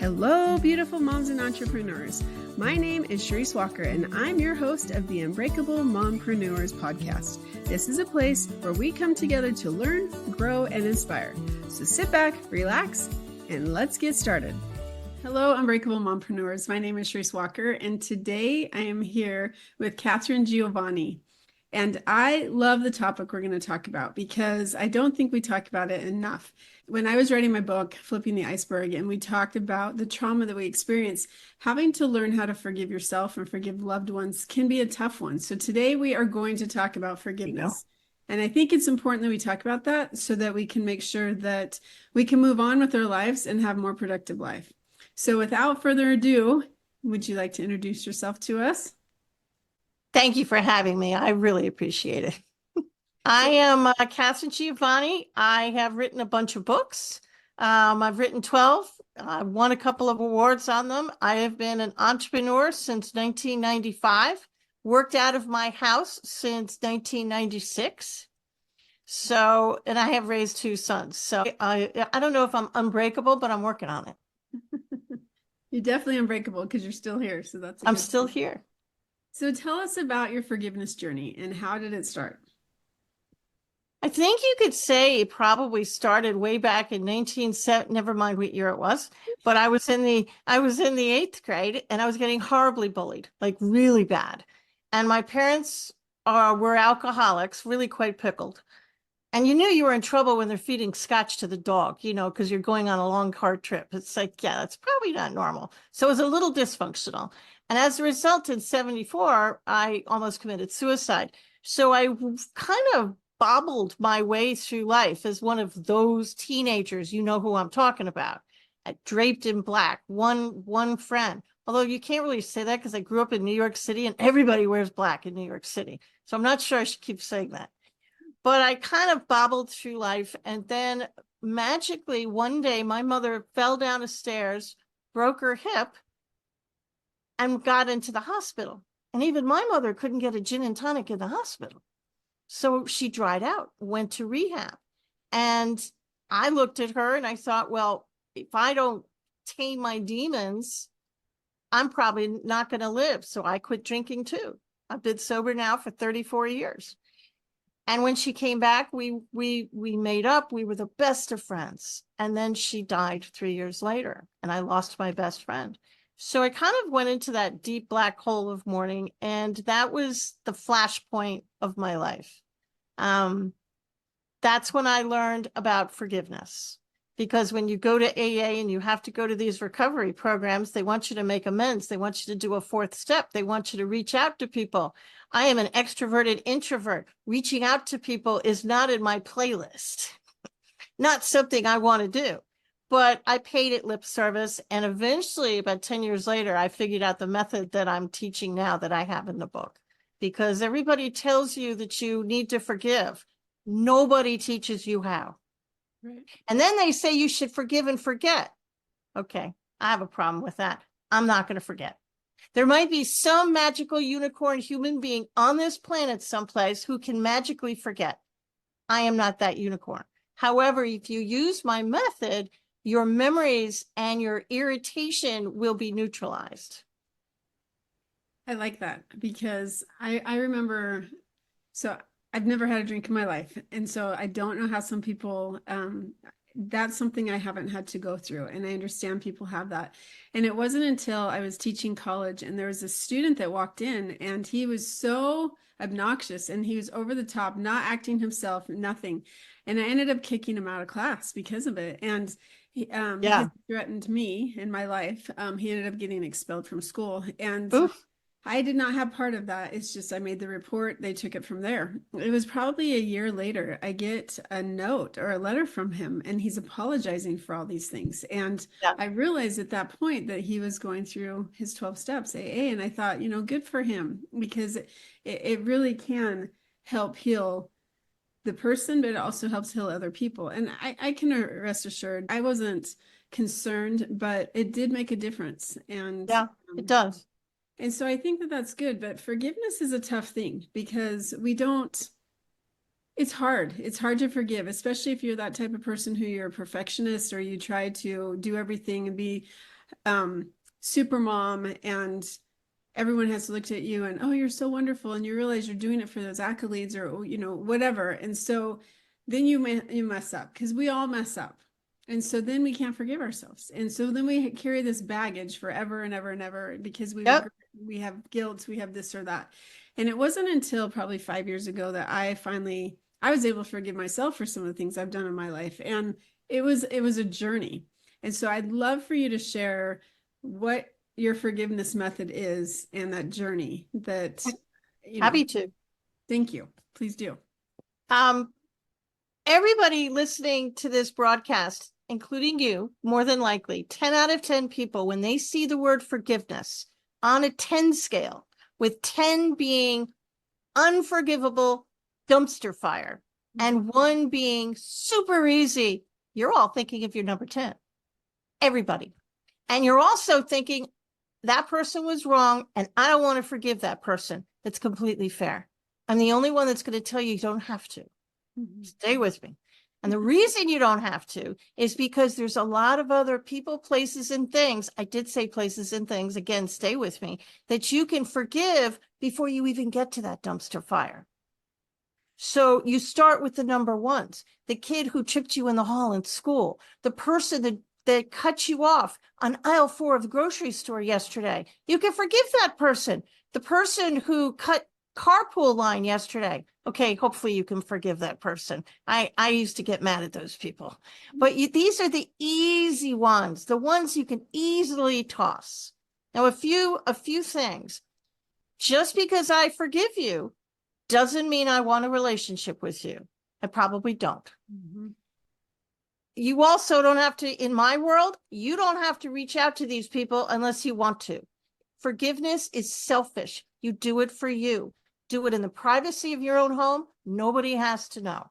Hello, beautiful moms and entrepreneurs. My name is Sharice Walker, and I'm your host of the Unbreakable Mompreneurs podcast. This is a place where we come together to learn, grow, and inspire. So sit back, relax, and let's get started. Hello, Unbreakable Mompreneurs. My name is Sharice Walker, and today I am here with Katherine Giovanni. And I love the topic we're going to talk about because I don't think we talk about it enough. When I was writing my book, Flipping the Iceberg, and we talked about the trauma that we experience, having to learn how to forgive yourself and forgive loved ones can be a tough one. So today we are going to talk about forgiveness. And I think it's important that we talk about that so that we can make sure that we can move on with our lives and have a more productive life. So without further ado, would you like to introduce yourself to us? Thank you for having me. I really appreciate it. I am Katherine Giovanni. I have written a bunch of books. I've written 12. I won a couple of awards on them. I have been an entrepreneur since 1995, worked out of my house since 1996. So, and I have raised 2 sons. So I don't know if I'm unbreakable, but I'm working on it. You're definitely unbreakable because you're still here. So that's I'm still here. So tell us about your forgiveness journey and how did it start? I think you could say it probably started way back in 1970, never mind what year it was, but I was in the 8th grade and I was getting horribly bullied, like really bad. And my parents were alcoholics, really quite pickled. And you knew you were in trouble when they're feeding scotch to the dog, because you're going on a long car trip. It's like, yeah, that's probably not normal. So it was a little dysfunctional. And as a result, in 74, I almost committed suicide. So I kind of bobbled my way through life as one of those teenagers, you know who I'm talking about, draped in black, one friend. Although you can't really say that because I grew up in New York City and everybody wears black in New York City. So I'm not sure I should keep saying that. But I kind of bobbled through life. And then magically one day, my mother fell down the stairs, broke her hip, and got into the hospital. And even my mother couldn't get a gin and tonic in the hospital. So she dried out, went to rehab. And I looked at her and I thought, well, if I don't tame my demons, I'm probably not going to live. So I quit drinking too. I've been sober now for 34 years. And when she came back, we made up. We were the best of friends. And then she died 3 years later, and I lost my best friend. So I kind of went into that deep black hole of mourning, and that was the flashpoint of my life. That's when I learned about forgiveness. Because when you go to AA and you have to go to these recovery programs, they want you to make amends. They want you to do a 4th step. They want you to reach out to people. I am an extroverted introvert. Reaching out to people is not in my playlist. Not something I want to do. But I paid it lip service. And eventually, about 10 years later, I figured out the method that I'm teaching now that I have in the book. Because everybody tells you that you need to forgive. Nobody teaches you how. Right. And then they say you should forgive and forget. Okay, I have a problem with that. I'm not going to forget. There might be some magical unicorn human being on this planet someplace who can magically forget. I am not that unicorn. However, if you use my method, your memories and your irritation will be neutralized. I like that because I remember, so I've never had a drink in my life. And so I don't know how some people, that's something I haven't had to go through. And I understand people have that. And it wasn't until I was teaching college and there was a student that walked in and he was so obnoxious and he was over the top, not acting himself, nothing. And I ended up kicking him out of class because of it. And he threatened me in my life. He ended up getting expelled from school. And oof. I did not have part of that. It's just I made the report. They took it from there. It was probably a year later. I get a note or a letter from him and he's apologizing for all these things. And I realized at that point that he was going through his 12 steps AA. And I thought, good for him because it really can help heal the person, but it also helps heal other people. And I can rest assured I wasn't concerned, but it did make a difference. And yeah, it does. And so I think that that's good, but forgiveness is a tough thing because it's hard. It's hard to forgive, especially if you're that type of person who you're a perfectionist or you try to do everything and be super mom and everyone has looked at you and, oh, you're so wonderful, and you realize you're doing it for those accolades or whatever. And so then you mess up, because we all mess up. And so then we can't forgive ourselves. And so then we carry this baggage forever and ever and ever, because Yep. we have guilt, we have this or that. And it wasn't until probably 5 years ago that I was able to forgive myself for some of the things I've done in my life. And it was a journey. And so I'd love for you to share what your forgiveness method is, and that journey that, you know, Happy to. thank you. Please do. Um, Everybody listening to this broadcast, including you, more than likely, 10 out of 10 people, when they see the word forgiveness on a 10 scale, with 10 being unforgivable dumpster fire and 1 being super easy, you're all thinking of your number 10. Everybody. And you're also thinking that person was wrong and I don't want to forgive that person. That's completely fair. I'm the only one that's going to tell you don't have to. Stay with me. And the reason you don't have to is because there's a lot of other people, places, and things. I did say places and things. Again, stay with me, that you can forgive before you even get to that dumpster fire. So you start with the number ones, the kid who tripped you in the hall in school, the person that cut you off on aisle 4 of the grocery store yesterday. You can forgive that person. The person who cut carpool line yesterday. Okay, hopefully you can forgive that person. I used to get mad at those people. But these are the easy ones, the ones you can easily toss. Now, a few things. Just because I forgive you doesn't mean I want a relationship with you. I probably don't. Mm-hmm. You also don't have to, in my world, you don't have to reach out to these people unless you want to. Forgiveness is selfish. You do it for you. Do it in the privacy of your own home. Nobody has to know.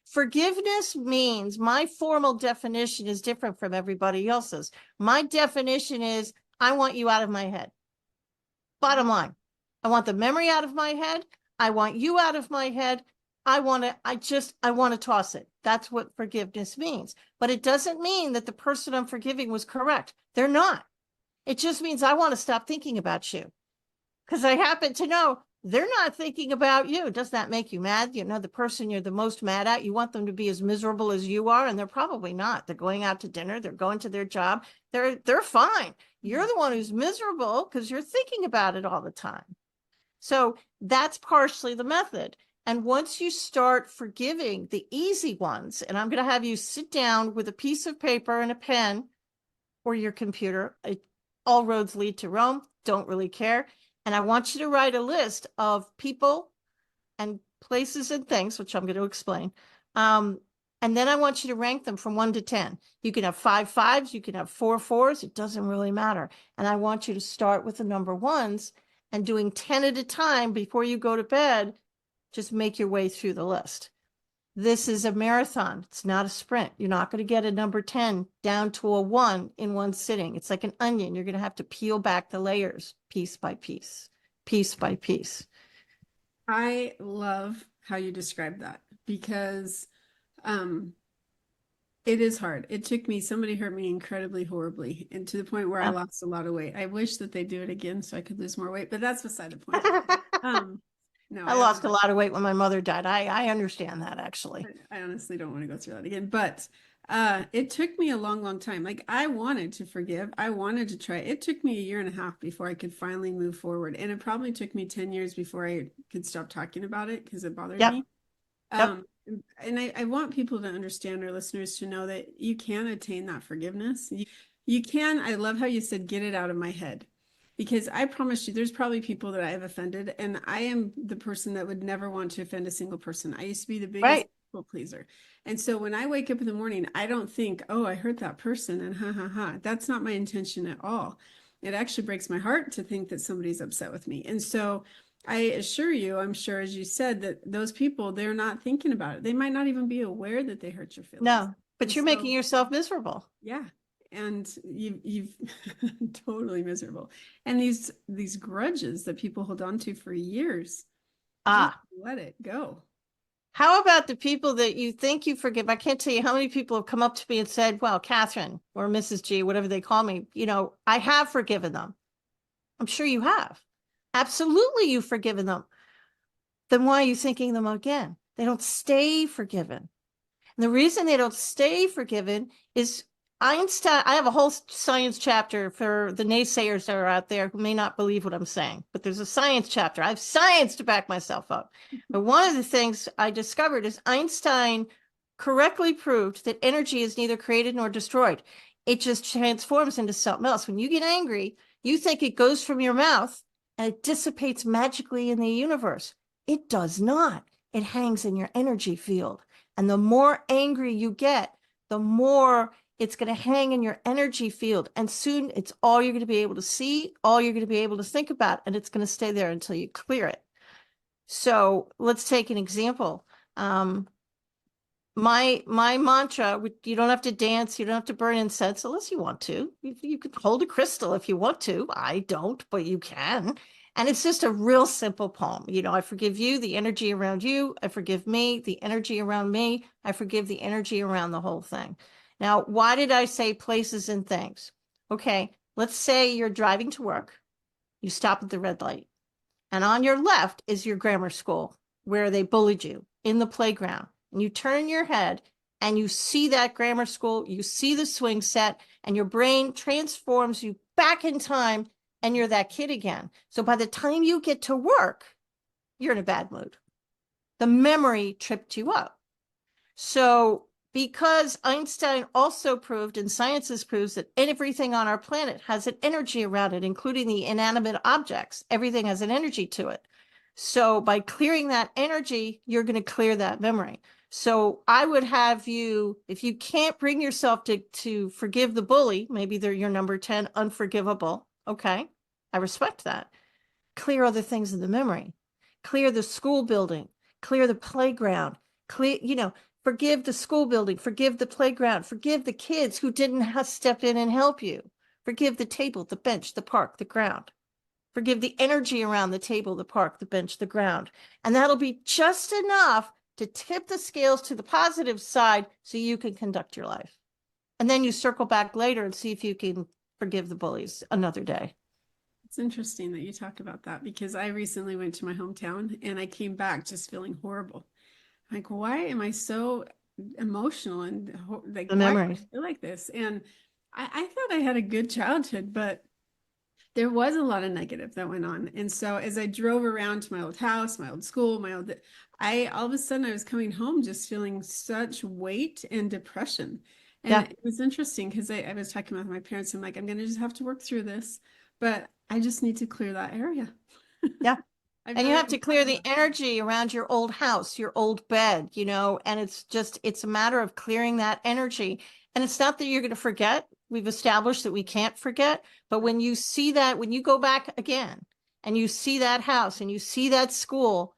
Forgiveness means, my formal definition is different from everybody else's. My definition is, I want you out of my head. Bottom line, I want the memory out of my head. I want you out of my head. I want to toss it. That's what forgiveness means. But it doesn't mean that the person I'm forgiving was correct. They're not. It just means I want to stop thinking about you, because I happen to know they're not thinking about you. Does that make you mad? You know, the person you're the most mad at, you want them to be as miserable as you are, and they're probably not. They're going out to dinner. They're going to their job. They're fine. You're the one who's miserable because you're thinking about it all the time. So that's partially the method. And once you start forgiving the easy ones, and I'm going to have you sit down with a piece of paper and a pen or your computer, all roads lead to Rome, don't really care. And I want you to write a list of people and places and things, which I'm going to explain. And then I want you to rank them from 1 to 10. You can have 5 5s, you can have 4 4s, it doesn't really matter. And I want you to start with the number ones and doing 10 at a time before you go to bed. Just make your way through the list. This is a marathon. It's not a sprint. You're not going to get a number 10 down to a 1 in one sitting. It's like an onion. You're going to have to peel back the layers piece by piece, piece by piece. I love how you describe that, because um, it is hard. It took me, somebody hurt me incredibly horribly, and to the point where I lost a lot of weight. I wish that they do it again so I could lose more weight, but that's beside the point. Um, no, I lost a lot of weight when my mother died. I understand that, actually. I honestly don't want to go through that again, but it took me a long, long time. Like, I wanted to forgive. I wanted to try. It took me a year and a half before I could finally move forward. And it probably took me 10 years before I could stop talking about it, because it bothered Yep. me. Yep. And I want people to understand, our listeners to know, that you can attain that forgiveness. You can. I love how you said, get it out of my head. Because I promise you, there's probably people that I have offended, and I am the person that would never want to offend a single person. I used to be the biggest Right. people pleaser. And so when I wake up in the morning, I don't think, oh, I hurt that person and ha ha ha. That's not my intention at all. It actually breaks my heart to think that somebody's upset with me. And so I assure you, I'm sure, as you said, that those people, they're not thinking about it. They might not even be aware that they hurt your feelings. No, but And you're so, making yourself miserable. yeah. And you've totally miserable. And these grudges that people hold on to for years, just Ah, let it go. How about the people that you think you forgive? I can't tell you how many people have come up to me and said, well, Catherine or Mrs. G, whatever they call me, I have forgiven them. I'm sure you have. Absolutely, you've forgiven them. Then why are you thinking them again? They don't stay forgiven. And the reason they don't stay forgiven is Einstein. I have a whole science chapter for the naysayers that are out there who may not believe what I'm saying, but there's a science chapter. I have science to back myself up. But one of the things I discovered is Einstein correctly proved that energy is neither created nor destroyed. It just transforms into something else. When you get angry, you think it goes from your mouth and it dissipates magically in the universe. It does not. It hangs in your energy field. And the more angry you get, the more it's going to hang in your energy field. And soon it's all you're going to be able to see, all you're going to be able to think about, and it's going to stay there until you clear it. So let's take an example. My mantra, you don't have to dance, you don't have to burn incense unless you want to. You could hold a crystal if you want to. I don't, but you can. And it's just a real simple poem. I forgive you, the energy around you. I forgive me, the energy around me. I forgive the energy around the whole thing. Now, why did I say places and things? Okay, let's say you're driving to work. You stop at the red light. And on your left is your grammar school where they bullied you in the playground. And you turn your head and you see that grammar school, you see the swing set, and your brain transforms you back in time and you're that kid again. So by the time you get to work, you're in a bad mood. The memory tripped you up. So because Einstein also proved, and science proves, that everything on our planet has an energy around it, including the inanimate objects, everything has an energy to it. So by clearing that energy, you're going to clear that memory. So I would have you, if you can't bring yourself to forgive the bully, maybe they're your number 10, unforgivable. Okay, I respect that. Clear other things in the memory. Clear the school building, clear the playground, forgive the school building, forgive the playground, forgive the kids who didn't have step in and help you. Forgive the table, the bench, the park, the ground. Forgive the energy around the table, the park, the bench, the ground. And that'll be just enough to tip the scales to the positive side so you can conduct your life. And then you circle back later and see if you can forgive the bullies another day. It's interesting that you talk about that because I recently went to my hometown and I came back just feeling horrible. Like, why am I so emotional and like, The why do memories. I feel like this? And I thought I had a good childhood, but there was a lot of negative that went on. And so as I drove around to my old house, my old school, I all of a sudden I was coming home just feeling such weight and depression. And Yeah. it was interesting because I was talking with my parents. I'm like, I'm going to just have to work through this, but I just need to clear that area. Yeah. I And you really have to haven't clear thought the about energy around your old house, your old bed, and it's a matter of clearing that energy. And it's not that you're going to forget. We've established that we can't forget. But when you see that, when you go back again and you see that house and you see that school,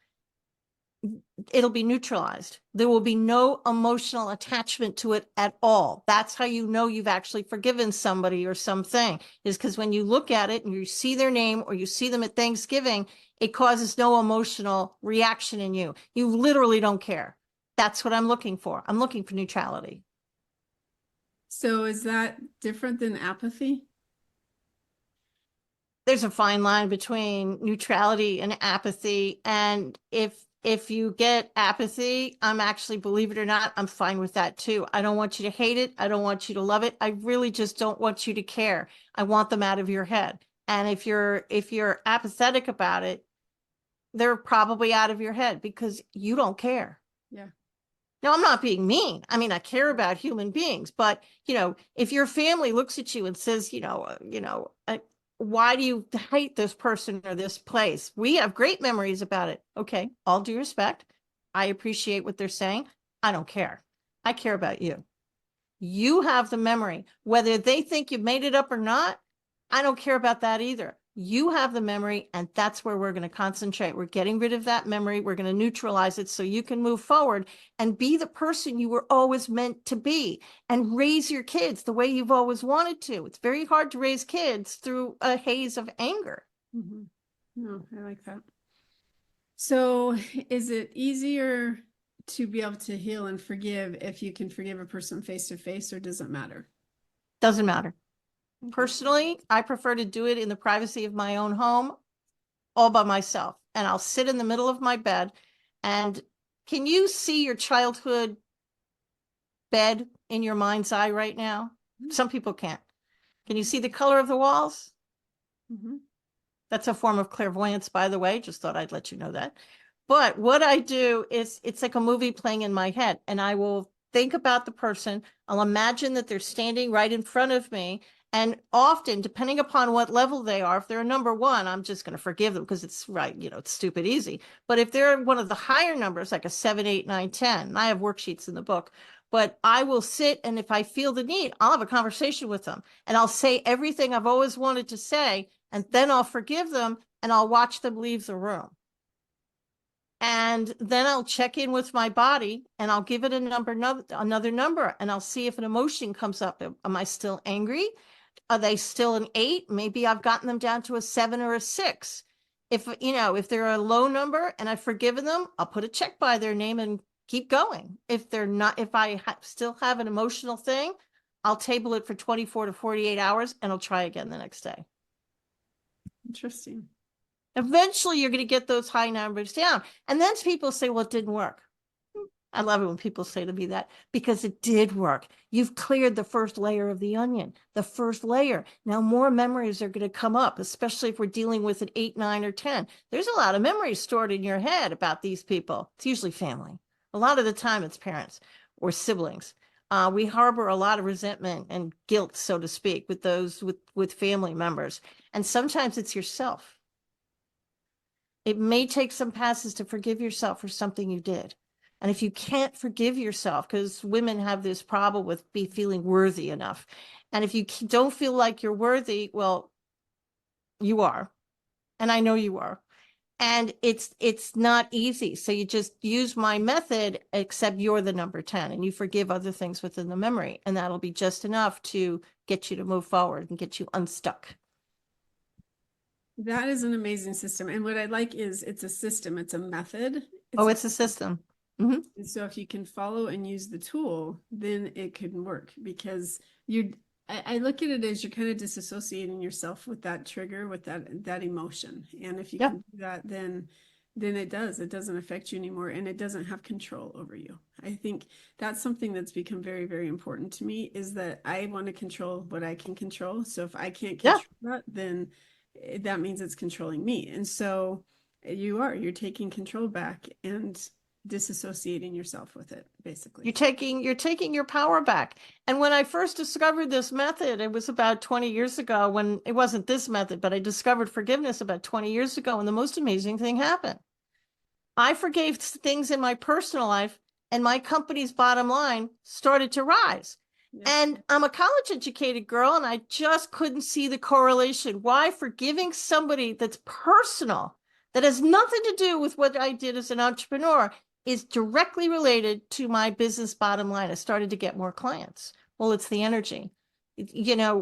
it'll be neutralized. There will be no emotional attachment to it at all. That's how you know you've actually forgiven somebody or something, is because when you look at it and you see their name or you see them at Thanksgiving, it causes no emotional reaction in you. You literally don't care. That's what I'm looking for. I'm looking for neutrality. So is that different than apathy? There's a fine line between neutrality and apathy. And if you get apathy, I'm actually, believe it or not, I'm fine with that too. I don't want you to hate it. I don't want you to love it. I really just don't want you to care. I want them out of your head. And if you're apathetic about it, they're probably out of your head because you don't care. Yeah. Now, I'm not being mean. I mean, I care about human beings, but if your family looks at you and says, why do you hate this person or this place? We have great memories about it. Okay, all due respect, I appreciate what they're saying. I don't care. I care about you. You have the memory. Whether they think you made it up or not, I don't care about that either. You have the memory, and that's where we're going to concentrate. We're getting rid of that memory. We're going to neutralize it so you can move forward and be the person you were always meant to be and raise your kids the way you've always wanted to. It's very hard to raise kids through a haze of anger. No, I like that. So is it easier? to be able to heal and forgive if you can forgive a person face to face, or does it matter? Doesn't matter. Okay. Personally, I prefer to do it in the privacy of my own home, all by myself. And I'll sit in the middle of my bed. And can you see your childhood bed in your mind's eye right now? Some people can't. Can you see the color of the walls? Mm-hmm. That's a form of clairvoyance, by the way. Just thought I'd let you know that. But what I do is it's like a movie playing in my head, and I will think about the person. I'll imagine that they're standing right in front of me. And often, depending upon what level they are, if they're a number one, I'm just going to forgive them because it's right, it's stupid easy. But if they're one of the higher numbers, like a 7, 8, 9, 10, and I have worksheets in the book, but I will sit, and if I feel the need, I'll have a conversation with them, and I'll say everything I've always wanted to say, and then I'll forgive them, and I'll watch them leave the room. And then I'll check in with my body, and I'll give it another number, and I'll see if an emotion comes up. Am I still angry? Are they still an 8? Maybe I've gotten them down to a 7 or a 6. If they're a low number and I've forgiven them, I'll put a check by their name and keep going. If they're not, if I still have an emotional thing, I'll table it for 24 to 48 hours, and I'll try again the next day. Interesting. Eventually, you're going to get those high numbers down. And then people say, well, it didn't work. I love it when people say to me that, because it did work. You've cleared the first layer of the onion, the first layer. Now more memories are going to come up, especially if we're dealing with an 8, 9, or 10. There's a lot of memories stored in your head about these people. It's usually family. A lot of the time it's parents or siblings. We harbor a lot of resentment and guilt, so to speak, with those with family members. And sometimes it's yourself. It may take some passes to forgive yourself for something you did. And if you can't forgive yourself, because women have this problem with feeling worthy enough. And if you don't feel like you're worthy, well, you are. And I know you are. And it's not easy. So you just use my method, except you're the number 10, and you forgive other things within the memory. And that'll be just enough to get you to move forward and get you unstuck. That is an amazing system. And what I like is it's a system, it's a method. Oh, it's a system. Mm-hmm. And so if you can follow and use the tool, then it can work, because I look at it as you're kind of disassociating yourself with that trigger, with that emotion. And if you Yeah. can do that, then it doesn't affect you anymore, and it doesn't have control over you. I think that's something that's become very, very important to me, is that I want to control what I can control. So if I can't Yeah. control that, then that means it's controlling me. And so you're taking control back and disassociating yourself with it, basically. You're taking your power back. And when I first discovered this method, it was about 20 years ago. When it wasn't this method, but I discovered forgiveness about 20 years ago, and the most amazing thing happened. I forgave things in my personal life, and my company's bottom line started to rise. Yeah. And I'm a college educated girl, and I just couldn't see the correlation. Why forgiving somebody that's personal, that has nothing to do with what I did as an entrepreneur, is directly related to my business bottom line. I started to get more clients. Well, it's the energy.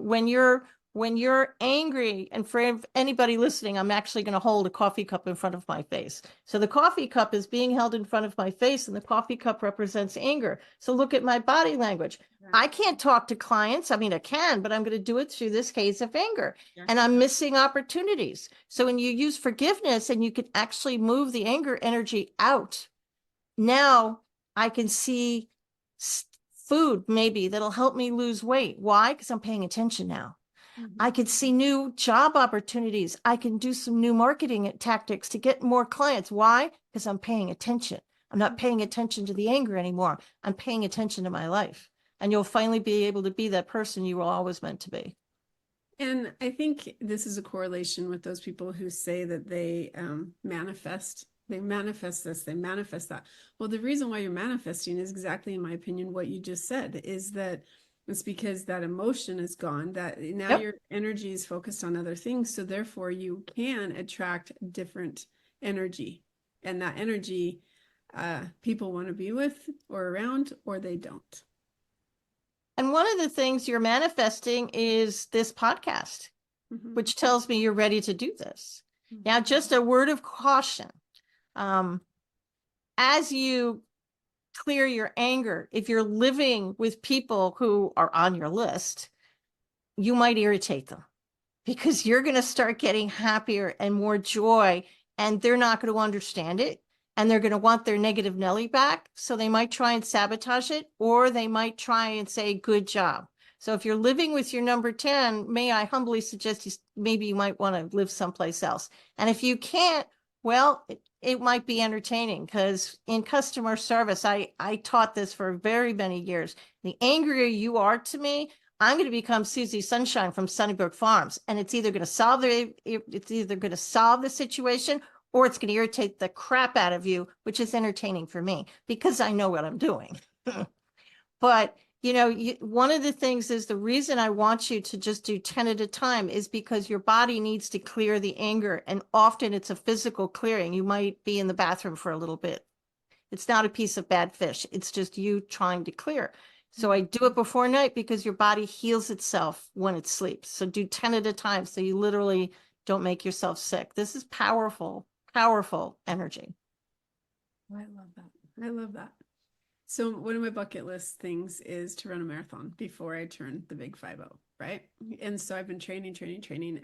When you're angry, and for anybody listening, I'm actually going to hold a coffee cup in front of my face. So the coffee cup is being held in front of my face, and the coffee cup represents anger. So look at my body language. I can't talk to clients. I mean, I can, but I'm going to do it through this haze of anger, and I'm missing opportunities. So when you use forgiveness, and you can actually move the anger energy out, now I can see food maybe that'll help me lose weight. Why? Because I'm paying attention now. I could see new job opportunities. I can do some new marketing tactics to get more clients. Why? Because I'm paying attention. I'm not paying attention to the anger anymore. I'm paying attention to my life. And you'll finally be able to be that person you were always meant to be. And I think this is a correlation with those people who say that they manifest. They manifest this, they manifest that. Well, the reason why you're manifesting is exactly, in my opinion, what you just said, is that it's because that emotion is gone, that now Yep. your energy is focused on other things. So therefore you can attract different energy. And that energy people want to be with or around, or they don't. And one of the things you're manifesting is this podcast, which tells me you're ready to do this. Now, just a word of caution. As you clear your anger. If you're living with people who are on your list, you might irritate them because you're going to start getting happier and more joy, and they're not going to understand it. And they're going to want their negative Nelly back. So they might try and sabotage it, or they might try and say, good job. So if you're living with your number 10, may I humbly suggest maybe you might want to live someplace else. And if you can't, well, it might be entertaining, because in customer service, I taught this for very many years. The angrier you are to me, I'm going to become Susie Sunshine from Sunnybrook Farms, and it's either going to solve the situation, or it's going to irritate the crap out of you, which is entertaining for me because I know what I'm doing. But one of the things is, the reason I want you to just do 10 at a time is because your body needs to clear the anger. And often it's a physical clearing. You might be in the bathroom for a little bit. It's not a piece of bad fish. It's just you trying to clear. So I do it before night because your body heals itself when it sleeps. So do 10 at a time, so you literally don't make yourself sick. This is powerful, powerful energy. I love that. I love that. So one of my bucket list things is to run a marathon before I turn the big 50, right? And so I've been training,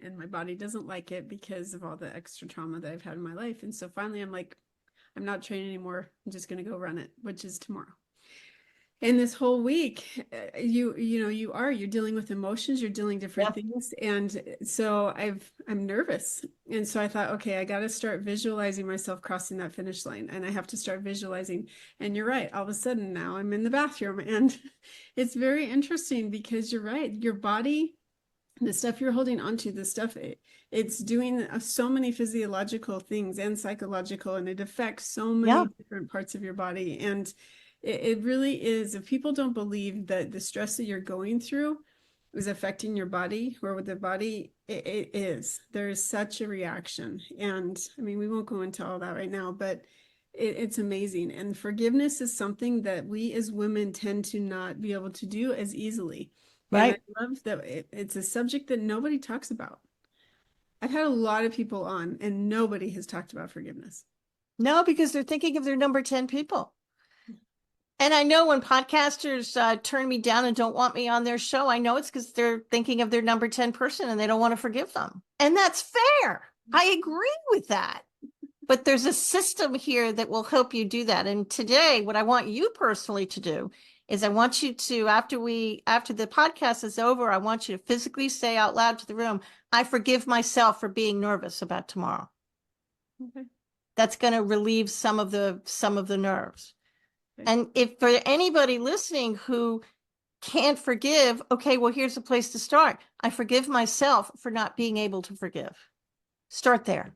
and my body doesn't like it because of all the extra trauma that I've had in my life. And so finally I'm like, I'm not training anymore. I'm just going to go run it, which is tomorrow. And this whole week, you're dealing with emotions, you're dealing different things. And so I'm nervous. And so I thought, okay, I got to start visualizing myself crossing that finish line, and I have to start visualizing. And you're right. All of a sudden now I'm in the bathroom, and it's very interesting because you're right. Your body, the stuff you're holding onto, the stuff it's doing so many physiological things and psychological, and it affects so many different parts of your body. And it really is. If people don't believe that the stress that you're going through is affecting your body or with the body, it is. There is such a reaction. And I mean, we won't go into all that right now, but it's amazing. And forgiveness is something that we as women tend to not be able to do as easily. Right. And I love that it's a subject that nobody talks about. I've had a lot of people on, and nobody has talked about forgiveness. No, because they're thinking of their number 10 people. And I know when podcasters turn me down and don't want me on their show, I know it's because they're thinking of their number 10 person and they don't want to forgive them. And that's fair. I agree with that. But there's a system here that will help you do that. And today, what I want you personally to do is, I want you to, after the podcast is over, I want you to physically say out loud to the room, I forgive myself for being nervous about tomorrow. Okay. That's going to relieve some of the nerves. And if for anybody listening who can't forgive, okay, well, here's a place to start. I forgive myself for not being able to forgive. Start there.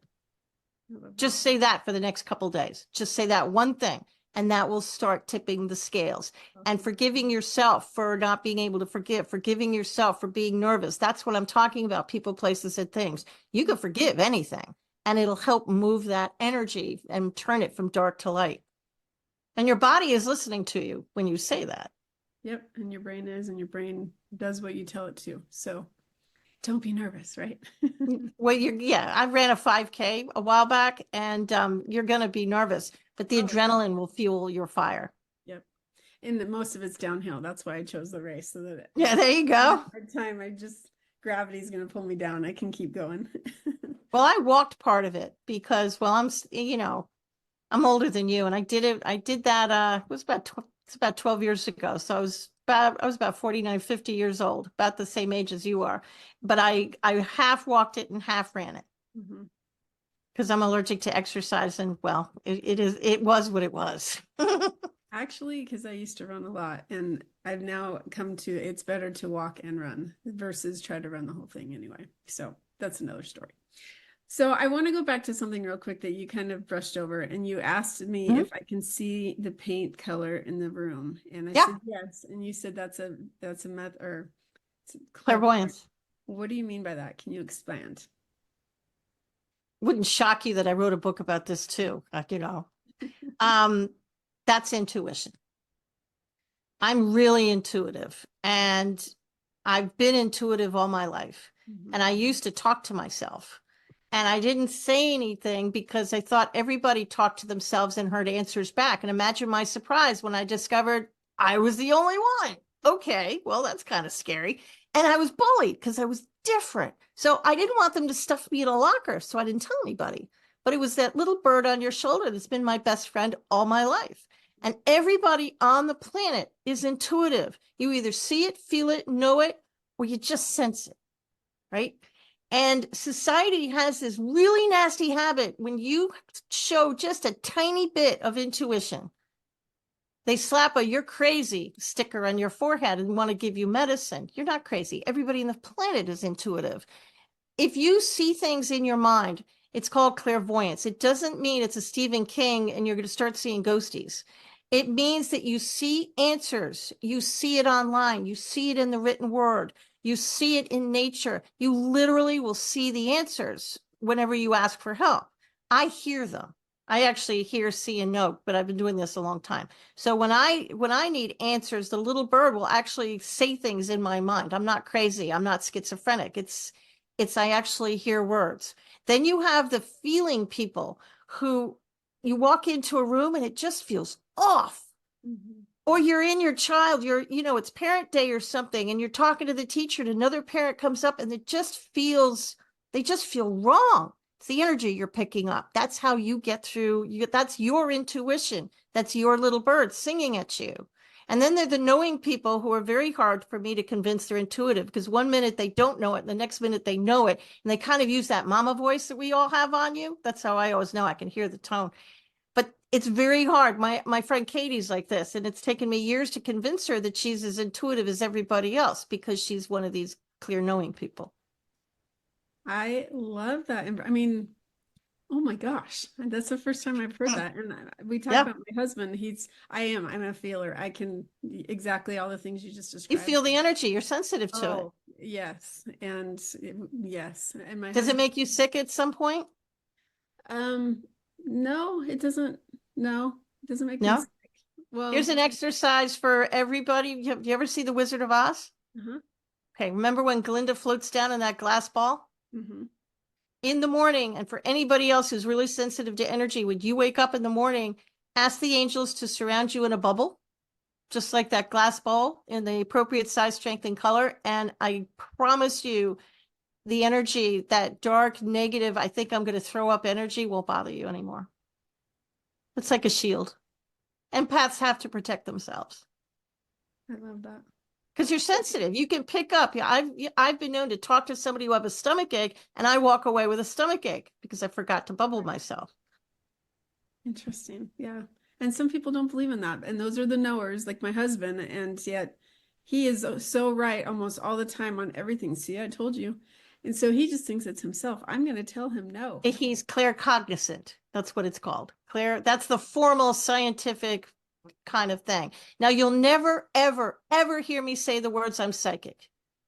Just say that for the next couple of days. Just say that one thing, and that will start tipping the scales. And forgiving yourself for not being able to forgive, forgiving yourself for being nervous. That's what I'm talking about. People, places, and things. You can forgive anything, and it'll help move that energy and turn it from dark to light. And your body is listening to you when you say that. Yep. And your brain is, and your brain does what you tell it to. So don't be nervous, right? Well, I ran a 5K a while back, and you're going to be nervous, but the adrenaline will fuel your fire. Yep. And most of it's downhill. That's why I chose the race. So that there you go. Hard time, gravity's going to pull me down. I can keep going. Well, I walked part of it because, well, I'm older than you, and I did that. It was about 12 years ago. So I was about 49, 50 years old, about the same age as you are. But I half walked it and half ran it because I'm allergic to exercise. And well, it was what it was. Actually, because I used to run a lot, and I've now come to, it's better to walk and run versus try to run the whole thing anyway. So that's another story. So I want to go back to something real quick that you kind of brushed over, and you asked me if I can see the paint color in the room, and I said yes, and you said that's a method or clairvoyance. What do you mean by that? Can you expand? Wouldn't shock you that I wrote a book about this too. That's intuition. I'm really intuitive, and I've been intuitive all my life, and I used to talk to myself. And I didn't say anything because I thought everybody talked to themselves and heard answers back. And imagine my surprise when I discovered I was the only one. Okay, well, that's kind of scary. And I was bullied because I was different. So I didn't want them to stuff me in a locker. So I didn't tell anybody. But it was that little bird on your shoulder that's been my best friend all my life. And everybody on the planet is intuitive. You either see it, feel it, know it, or you just sense it, right? And society has this really nasty habit when you show just a tiny bit of intuition, they slap a "you're crazy" sticker on your forehead and want to give you medicine. You're not crazy. Everybody on the planet is intuitive. If you see things in your mind, it's called clairvoyance. It doesn't mean it's a Stephen King and you're going to start seeing ghosties. It means that you see answers. You see it online. You see it in the written word. You see it in nature. You literally will see the answers whenever you ask for help. I hear them. I actually hear, see, and know, but I've been doing this a long time. So when I need answers, the little bird will actually say things in my mind. I'm not crazy. I'm not schizophrenic. It's I actually hear words. Then you have the feeling people who you walk into a room and it just feels off. Mhm. Or you're in your child, it's parent day or something, and you're talking to the teacher, and another parent comes up and they just feel wrong. It's the energy you're picking up. That's how you get through. That's your intuition. That's your little bird singing at you. And then they're the knowing people who are very hard for me to convince they're intuitive because one minute they don't know it, and the next minute they know it. And they kind of use that mama voice that we all have on you. That's how I always know. I can hear the tone. But it's very hard. My friend Katie's like this, and it's taken me years to convince her that she's as intuitive as everybody else because she's one of these clear knowing people. I love that. I mean, oh my gosh, that's the first time I've heard that. And we talk Yeah. about my husband. I'm a feeler. I can exactly all the things you just You described. feel the energy, you're sensitive to it. Oh, yes. And yes. And my Does it husband, make you sick at some point? um, no, it doesn't. No, it doesn't make me No? sick. Well, Here's an exercise for everybody. You ever see The Wizard of Oz? uh-huh. Okay, remember when Glinda floats down in that glass ball? Hmm. In the morning, and for anybody else who's really sensitive to energy, when you wake up in the morning, ask the angels to surround you in a bubble, just like that glass ball in the appropriate size, strength, and color. And I promise you, the energy, that dark, negative, I think I'm going to throw up energy, won't bother you anymore. It's like a shield. Empaths have to protect themselves I love that. because you're sensitive. You can pick up. Yeah, I've been known to talk to somebody who have a stomach ache, and I walk away with a stomach ache because I forgot to bubble myself. Interesting. Yeah. And some people don't believe in that. And those are the knowers, like my husband. And yet he is so right almost all the time on everything. See, I told you. And so he just thinks it's himself. I'm going to tell him no. He's claircognizant. That's what it's called. That's the formal scientific kind of thing. Now, you'll never, ever, ever hear me say the words "I'm psychic."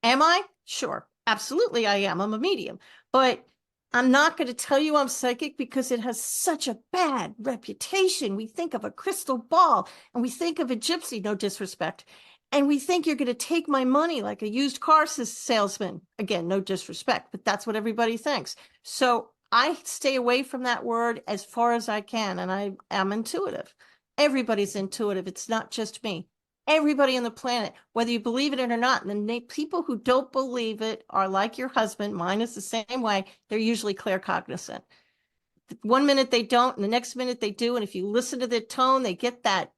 Am I? Sure. Absolutely, I am. I'm a medium. But I'm not going to tell you I'm psychic because it has such a bad reputation. We think of a crystal ball and we think of a gypsy, no disrespect. And we think you're going to take my money like a used car salesman. Again, no disrespect, but that's what everybody thinks. So I stay away from that word as far as I can, and I am intuitive. Everybody's intuitive. It's not just me. Everybody on the planet, whether you believe it or not, and the people who don't believe it are like your husband. Mine is the same way. They're usually claircognizant. One minute they don't, and the next minute they do. And if you listen to their tone, they get that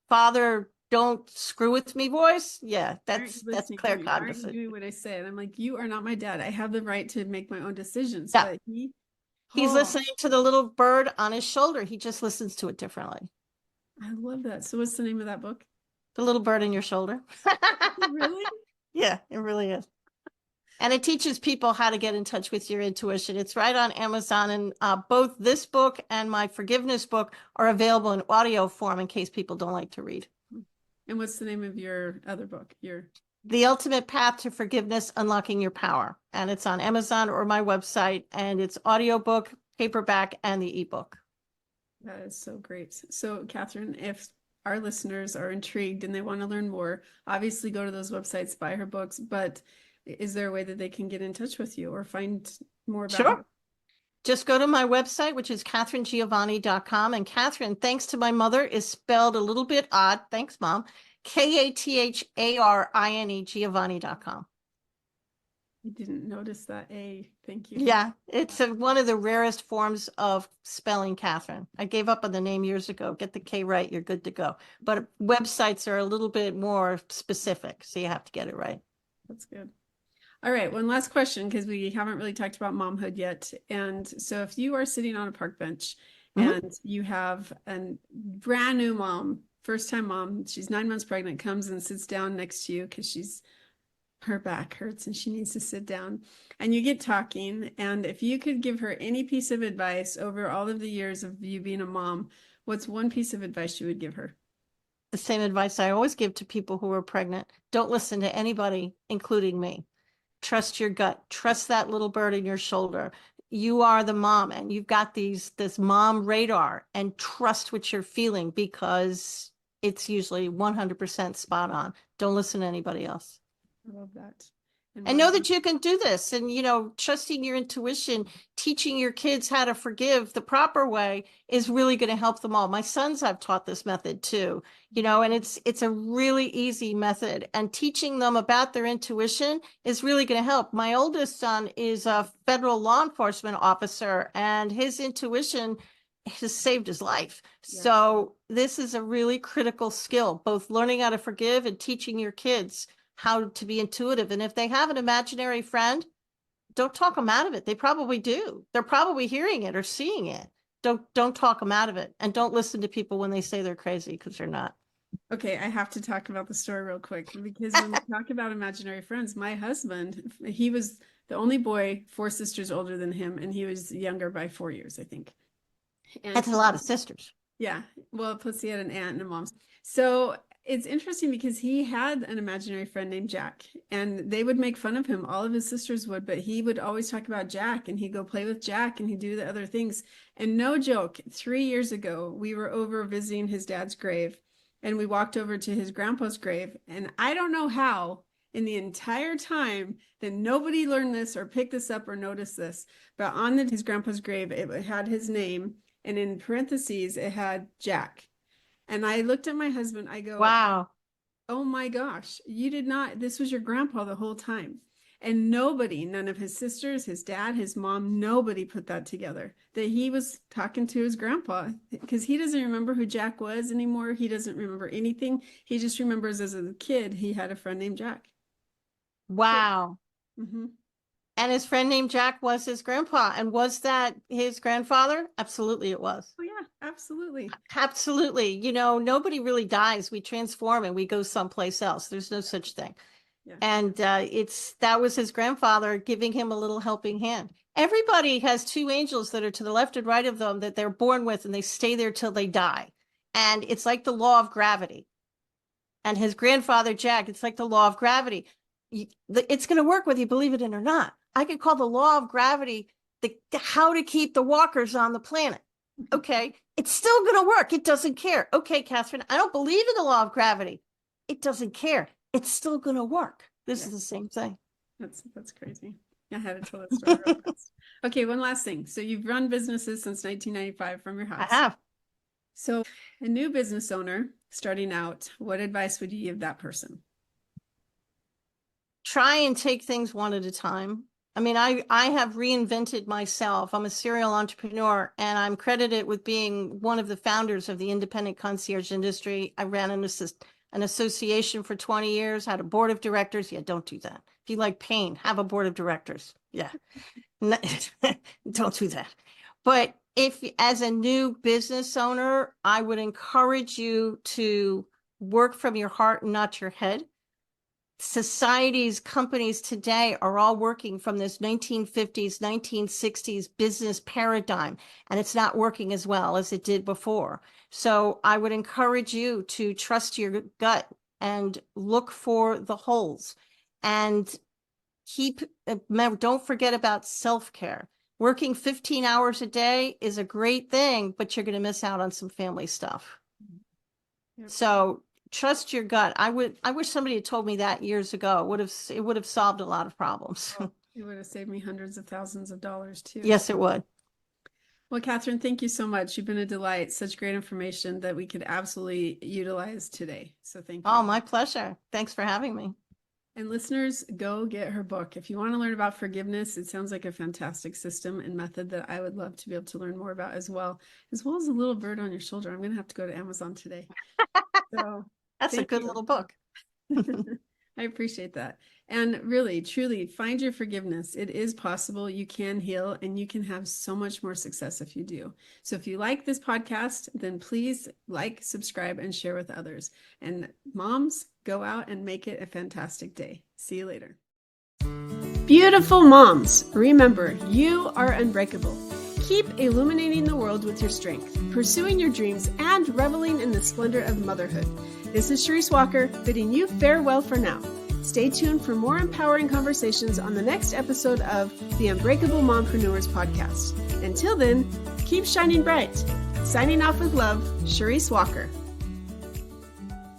father don't screw with me voice. Yeah, Why aren't you that's listening to me? Why aren't you claircognizant. doing what I say? And I'm like, you are not my dad. I have the right to make my own decisions. Yeah, But he's oh, listening to the little bird on his shoulder. He just listens to it differently. I love that. So what's the name of that book? The little bird in your shoulder. Really? Yeah, it really is. And it teaches people how to get in touch with your intuition. It's right on Amazon. And both this book and my forgiveness book are available in audio form in case people don't like to read. And what's the name of your other book? Your The Ultimate Path to Forgiveness, Unlocking Your Power. And it's on Amazon or my website. And it's audiobook, paperback, and the ebook. That is so great. So, Katherine, if our listeners are intrigued and they want to learn more, obviously go to those websites, buy her books, but is there a way that they can get in touch with you or find more about Sure. her? Just go to my website, which is katherinegiovanni.com. And Catherine, thanks to my mother, is spelled a little bit odd. Thanks, Mom. Katharine Giovanni.com. I didn't notice that A. Thank you. Yeah, it's one of the rarest forms of spelling Catherine. I gave up on the name years ago. Get the K right, you're good to go. But websites are a little bit more specific, so you have to get it right. That's good. All right, one last question because we haven't really talked about momhood yet. And so if you are sitting on a park bench and you have a brand new mom, first time mom, she's 9 months pregnant, comes and sits down next to you because her back hurts and she needs to sit down, and you get talking. And if you could give her any piece of advice over all of the years of you being a mom, what's one piece of advice you would give her? The same advice I always give to people who are pregnant. Don't listen to anybody, including me. Trust your gut. Trust that little bird in your shoulder. You are the mom and you've got this mom radar, and trust what you're feeling because it's usually 100% spot on. Don't listen to anybody else. I love that. And know that you can do this. And, trusting your intuition, teaching your kids how to forgive the proper way is really going to help them all. My sons, I've taught this method too, and it's a really easy method. And teaching them about their intuition is really going to help. My oldest son is a federal law enforcement officer, and his intuition has saved his life. Yeah. So this is a really critical skill, both learning how to forgive and teaching your kids how to be intuitive. And if they have an imaginary friend, don't talk them out of it. They probably do. They're probably hearing it or seeing it. Don't talk them out of it. And don't listen to people when they say they're crazy, because they're not. Okay, I have to talk about the story real quick, because when we talk about imaginary friends, my husband, he was the only boy, 4 sisters older than him, and he was younger by 4 years, I think. And that's a lot of sisters. Yeah. Well, plus he had an aunt and a mom. So it's interesting because he had an imaginary friend named Jack, and they would make fun of him. All of his sisters would, but he would always talk about Jack, and he'd go play with Jack and he'd do the other things. And no joke, 3 years ago, we were over visiting his dad's grave, and we walked over to his grandpa's grave. And I don't know how in the entire time that nobody learned this or picked this up or noticed this, but on his grandpa's grave, it had his name. And in parentheses, it had Jack. And I looked at my husband, I go, wow, oh my gosh, you did not, this was your grandpa the whole time. And nobody, none of his sisters, his dad, his mom, nobody put that together, that he was talking to his grandpa, because he doesn't remember who Jack was anymore. He doesn't remember anything. He just remembers as a kid, he had a friend named Jack. Wow. Mm-hmm. And his friend named Jack was his grandpa. And was that his grandfather? Absolutely it was. Oh yeah, absolutely. Absolutely. Nobody really dies. We transform and we go someplace else. There's no such thing. Yeah. And that was his grandfather giving him a little helping hand. Everybody has 2 angels that are to the left and right of them that they're born with, and they stay there till they die. And it's like the law of gravity. And his grandfather, Jack, it's like the law of gravity. It's going to work whether you believe it in or not. I could call the law of gravity how to keep the walkers on the planet. Okay, it's still going to work. It doesn't care. Okay, Catherine, I don't believe in the law of gravity. It doesn't care. It's still going to work. This is the same thing. That's crazy. I had to tell that story real fast. Okay, one last thing. So you've run businesses since 1995 from your house. I have. So a new business owner starting out, what advice would you give that person? Try and take things one at a time. I mean, I have reinvented myself. I'm a serial entrepreneur, and I'm credited with being one of the founders of the independent concierge industry. I ran an association for 20 years, had a board of directors. Yeah, don't do that. If you like pain, have a board of directors. Yeah, don't do that. But if, as a new business owner, I would encourage you to work from your heart and not your head. Societies, companies today are all working from this 1950s, 1960s business paradigm, and it's not working as well as it did before. So I would encourage you to trust your gut and look for the holes, and don't forget about self-care. Working 15 hours a day is a great thing, but you're going to miss out on some family stuff. Yep. So trust your gut. I wish somebody had told me that years ago. It would have solved a lot of problems. It would have saved me hundreds of thousands of dollars too. Yes, it would. Well, Catherine, thank you so much. You've been a delight. Such great information that we could absolutely utilize today. So thank Oh, you. my pleasure. Thanks for having me. And listeners, go get her book. If you want to learn about forgiveness, it sounds like a fantastic system and method that I would love to be able to learn more about as well as a little bird on your shoulder. I'm going to have to go to Amazon today. So That's a thank good you. little book. I appreciate that. And really, truly find your forgiveness. It is possible. You can heal and you can have so much more success if you do. So if you like this podcast, then please like, subscribe, and share with others. And moms, go out and make it a fantastic day. See you later. Beautiful moms, remember, you are unbreakable. Keep illuminating the world with your strength, pursuing your dreams, and reveling in the splendor of motherhood. This is Sharice Walker, bidding you farewell for now. Stay tuned for more empowering conversations on the next episode of the Unbreakable Mompreneurs podcast. Until then, keep shining bright. Signing off with love, Sharice Walker.